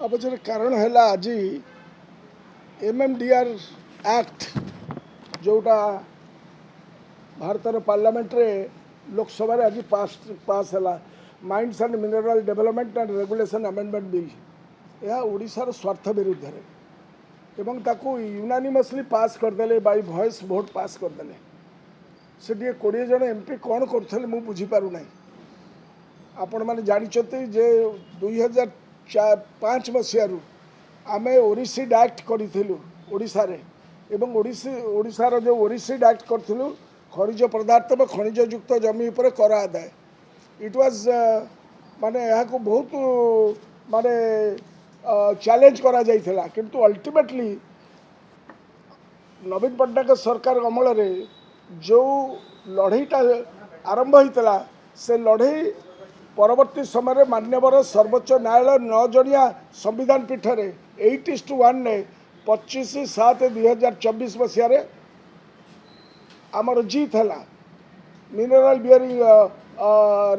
अवश्य कारण है आज MMDR एक्ट जोटा भारतर पार्लियामेंट रे लोकसभा रे आज पास है mines and mineral development and regulation amendment bill यह ओडिशार स्वार्थ विरुद्ध रे एवं ताकू यूनानिमसली पास करदे बाय वॉइस भोट पास करदे से 20 जन MP कौन करते मुझे बुझीपार ना आपण मैंने जानते जे 2005 मसीह आम ओरिसिड एक्ट करूँ ओडिशा रे एवं ओडिशार जो ओरिसिड एक्ट करूँ खनिज पदार्थ व खनिज युक्त जमी पर कर आदाय इट वाज माने यहाँ को बहुत माने चैलेंज करा जाइथिला किंतु अल्टीमेटली नवीन पट्टनायक सरकार अमल रे जो लड़ईटा आरंभ होता से लड़ई परवर्ती समय मान्यवर सर्वोच्च न्यायालय 9 जनिया संविधान पीठ रे 8:1 ने 25/7/2024 मसीह आमर जीत है मिनरल बियरिंग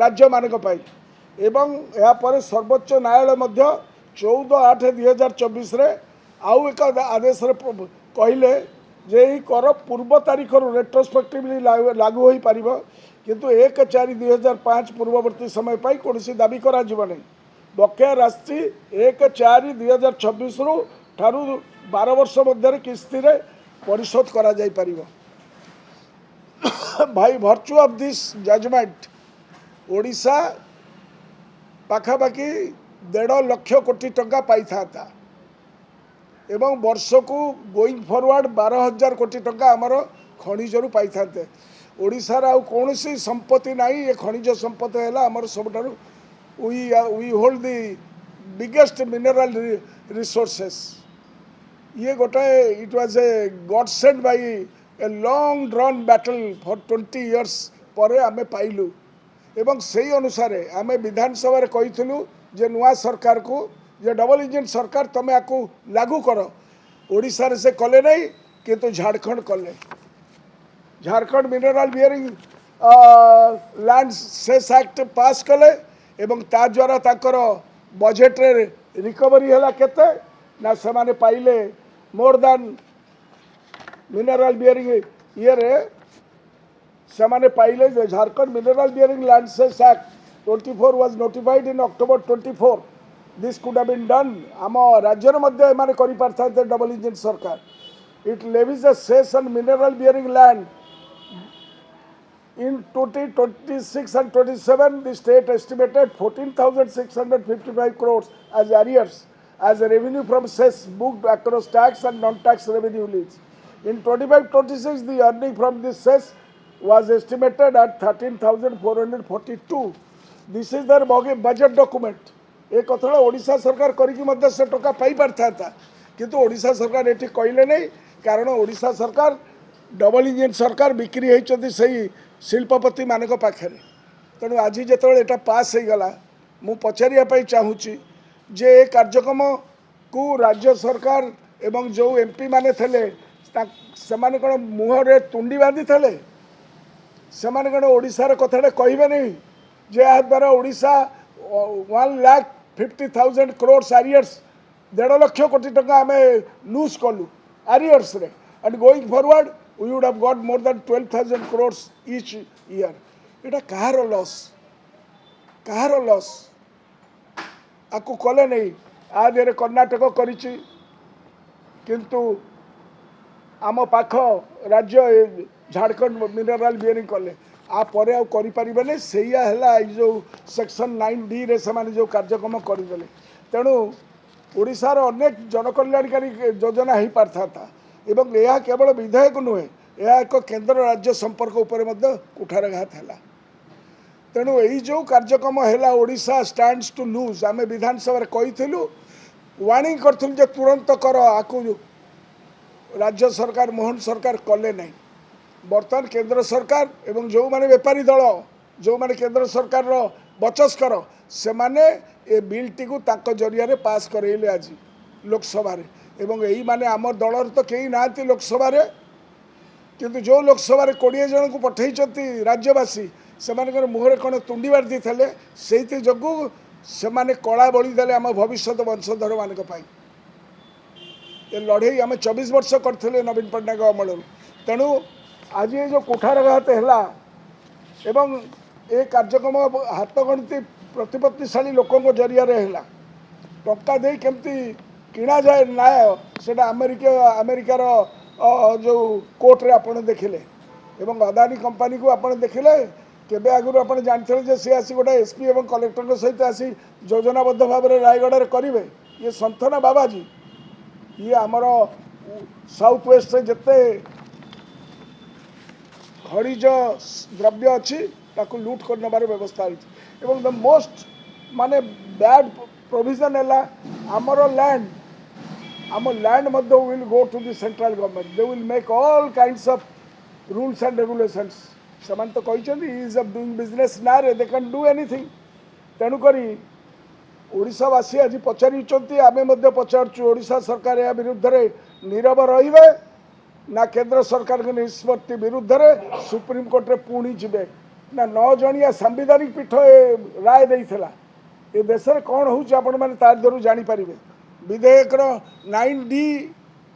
राज्य मानक एवं यापर सर्वोच्च न्यायालय 14/8/2024 आउ एक आदेश कहले जे कर पूर्व तारीख रेट्रोस्पेक्टिवली लागू हो पार किंतु 1/4/2005 पूर्ववर्ती समय पर कौन दाबी करा बकेया राशि 1/4/2024 ठारू 12 वर्ष मध्य किस्ती परिशोध करा जाई परिबो। By virtue of this judgement Odisha पाखापाखि 1.5 लाख कोटी टंका पाई था एवं वर्ष को गोइंग फॉरवर्ड 12,000 कोटी टंका आमर खनिजरू पाई था ओडिशार आउ कौन सी संपत्ति ना ये खनिज संपत्ति है आमर सब we hold the biggest mineral resources ये गोटे it was a godsend by a long drawn battle for 20 years पर आमे पाइलु एवं से अनुसार आमे विधानसभा रे कहिथलु जे नुआ सरकार को जे डबल इंजन सरकार तमे आकु लागू कर ओडिशा रे से कले नहीं किंतु झारखंड कले Jharkhand mineral bearing land cess act pass कले एवं ता द्वारा ताकर बजेट रे रिकवरी हला केते ना से माने पाइले मोर देन मिनरल बियरिंग ये रे से माने पाइले Jharkhand mineral bearing land cess act 24 was notified in October 24 this could have been done आम राज्य मध्य माने करि पारथा डबल इंजन सरकार it levies a cess on mineral bearing land in 2026 and 27 the state estimated 14,655 crores as arrears as a revenue from cess booked across tax and non-tax revenue leads. In 25-26 the earning from this cess was estimated at 13,442. This is their budget document. एक कथड़ा ओडिशा सरकार करिकी मध्य से टका पाई पारथा किंतु ओडिशा सरकार एठी कहले नहीं कारण ओडिशा सरकार डबल इंजन सरकार बिक्री होती सही शिल्पपति मानक पाखे तेणु आज जो यहाँ पास हो गला मु पचारिया चाहूँगी जे कार्यक्रम को राज्य सरकार एवं जो MP माने थे से कौन मुहर तुंडी बांधी थे से कौन ओडिशार कथा कहे नहीं जे या द्वारा ओडिशा 1,50,000 crores आरियर्स 1.5 लाख कोटी टंका आम लूज कलु आरियर्स रे and going forward we would have got more than 12,000 crores each year. It is kahar loss. आपको कले नहीं आधे कर्णाटक करिछि किंतु आम पाख राज्य झारखंड मिनरल बियरिंग कले आ परे आ करि परिबे नै सेया हला जो सेक्शन 9D रे से जो कार्यक्रम करदेले तेणु ओडिशार अनेक जनकल्याणकारी योजना हो पारथा एवं यह केवल विधेयक नुहे यह एक केंद्र राज्य संपर्क उपर कुठारघात है तेणु यही जो कार्यक्रम है ओडिशा स्टैंड्स टू लूज आम विधानसभा कहीलु वार्निंग करूँ जे तुरंत कर आकु राज्य सरकार मोहन सरकार कले नहीं बर्तमान केंद्र सरकार एवं जो माने बेपारी दल जो माने केंद्र सरकार बचस्कर से माने ए बिल टी को जरिया रे पास करेले आज लोकसभा रे एवं यही माने आम दलर तो कहीं ना लोकसभा रे किंतु जो लोकसभा 20 जन को पठई राज्यवासी से मुहर कौन तुंडी बांधी थे से जो से माने कला बली देले आम भविष्य वंशधर मान ये लड़े आम 24 वर्ष करते नवीन पट्टनायक अमल तेणु आज ये जो कुठारघात है एवं ये कार्यक्रम हाथ गणती प्रतिपत्तिशाली लोकों जरिया टंका दे केमती किणा जाए न्याय से अमेरिकार जो कोर्ट रे आपड़ देखिले एवं अदानी कंपनी को आपड़ देखिले केबे आगुरी आप जानते सी आसी गोटे एसपी और कलेक्टर सहित आसी योजनाबद्ध भाव में रायगढ़ में करेंगे ये संथना बाबाजी ये आमर साउथ वेस्ट जिते खनिज द्रव्य अच्छी ताकू लूट कर नबार व्यवस्था होती द मोस्ट माने बैड प्रोविजन है आमर लैंड आम land will go to the central government they will make all kinds of rules and regulations से तो कहते इज ऑफ डूइंग बिजनेस ना रे दे कैन डू एनीथिंग तेणुक ओडिशावासी आज पचारि आम पचारचु ओडिशा सरकार या विरुद्ध रे नीरव रहिबे ना केंद्र सरकार के निष्पत्ति विरुद्ध रे सुप्रीम कोर्ट रे पुणी जिबे ना 9 जणिया संवैधानिक पीठ राय देइथिला ए देश रे कोन होउछ आपण माने तार दरु जानि परिबे विधेयक 9D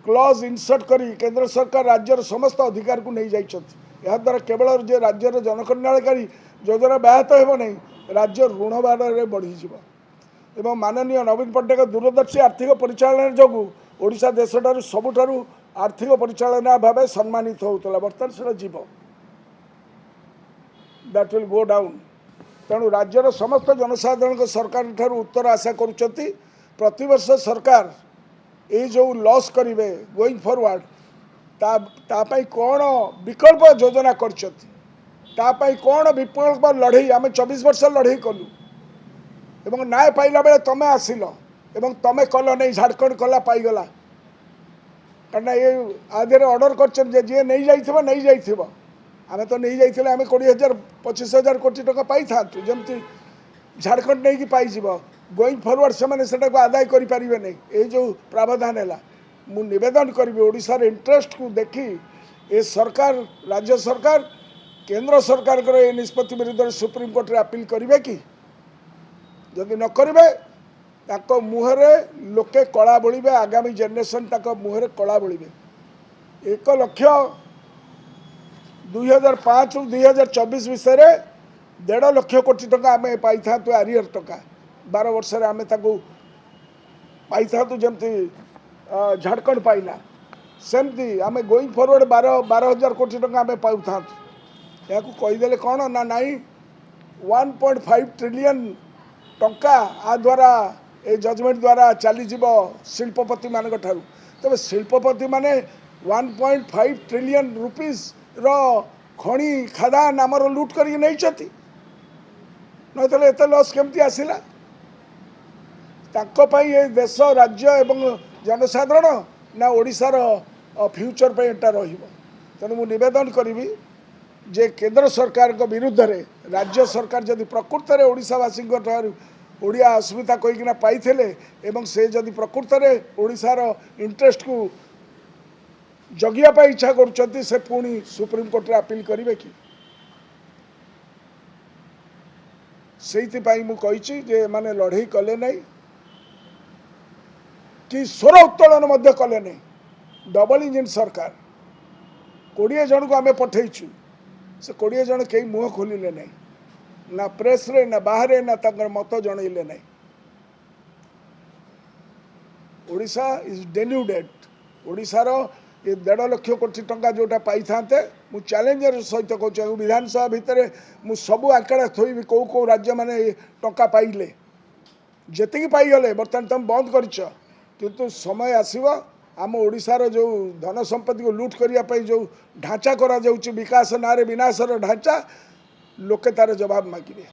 क्लॉज इनसर्ट करी केंद्र सरकार राज्यर समस्त अधिकार को नहीं जाइछथि या द्वारा केवल जे राज्यर जनकल्याणकारी योजना व्याहत हेबो नहीं राज्य ऋण भार रे बढ़ी जिवो एवं माननीय नवीन पट्टनायक दूरदर्शी आर्थिक परिचालन जोगु ओडिशा देशटारु सबुठारु आर्थिक परिचालना भाव सम्मानित होउतला बर्तमान से जीव दैट विल गो डाउन तेणु राज्यर समस्त जनसाधारण सरकार ठारू उत्तर आशा करुचंती प्रतिवर्ष सरकार ये जो लॉस करेंगे गोइंग फॉरवर्ड तापाई कौन विकल्प योजना करपाई कौन विकल्प लड़े आम 24 वर्ष लड़े कलु एवं न्याय पाइला बेले तमें आसिल एवं तमें कल नहीं झारखंड कला पाईगला कहीं ये आधे ऑर्डर कर जी नहीं जाइथिबो नहीं जाइथिबो आम तो नहीं जाइथिले आम 20,000-25,000 कोटी टका पाई था जमती झारखंड नहीं कि पाई गोइंग फॉरवर्ड से मैंने सेटा को आदाय करि परिबे नहीं ये जो प्रावधान है मु निवेदन करी ओडिशार इंटरेस्ट को देखी ये सरकार राज्य सरकार केंद्र सरकार को ये निष्पत्ति विरुद्ध सुप्रीम कोर्ट रे अपील करिवे कि जदि न करिवे ताको मुहरे लोके कला बोलिबे आगामी जनरेशन ताको मुहरे कला बोलिबे 1 लाख 2005 रु 2024 विषय 1.5 लाख कोटी टका आम पाई था आरियर टका 12 वर्ष आम पाई था जमती झारखंड पाइला सेमती आम गोइंग फॉरवर्ड 12,000 कोटी टका आम पाऊ था या कहीदे कौन ना नाई 1.5 ट्रिलियन टंका आ द्वारा ए जजमेंट द्वारा चलीज शिल्पपति मान ठारू तबे शिल्पपति माने 1.5 ट्रिलियन रुपीज रो खणी खादान आमर लुट करके नहीं नतले एत लॉस केमती आसिला ताको पई ए देश राज्य एवं जनसाधारण ना ओडिशार फ्यूचर पे एटा रहिबो तेणु मु निवेदन करी जे केंद्र सरकार को विरुद्ध रे राज्य सरकार जदि प्रकृत रे ओडिशावासी ओडिया असुविधा कहीकिना पाइथिले एवं से जदि प्रकृत रे ओडिशार इंटरेस्ट को जगिया पाई इच्छा करुचंती से पुणी सुप्रीम कोर्ट रे अपील करिवे कि से मु कहिछि जे माने लड़ाई कले नहीं कि स्वर उत्तोलन कले नहीं डबल इंजिन सरकार 20 जन को आम पठेचु से 20 जन कई मुह खोलिले नहीं ना प्रेस रे ना बाहर ना तंगर मत जनइले नहीं ओडिशा इज डेन्यूडेड ओडिशार ये 1.5 लाख कोटी टंका जोटा पाई था मु चैलेंजर सहित कहूँ विधानसभा भितर मु सबू आंकड़ा थोबी कौ कौ राज्य माने टंका पाइले जेतिकी पाईगले बर्तमान तुम बंद करछ किंतु समय आसीबो आम ओडिशार जो धन संपत्ति को लूट करने जो ढांचा करा जाउची विकास नारे विनाशर ढांचा लोके तार जवाब मागिबे।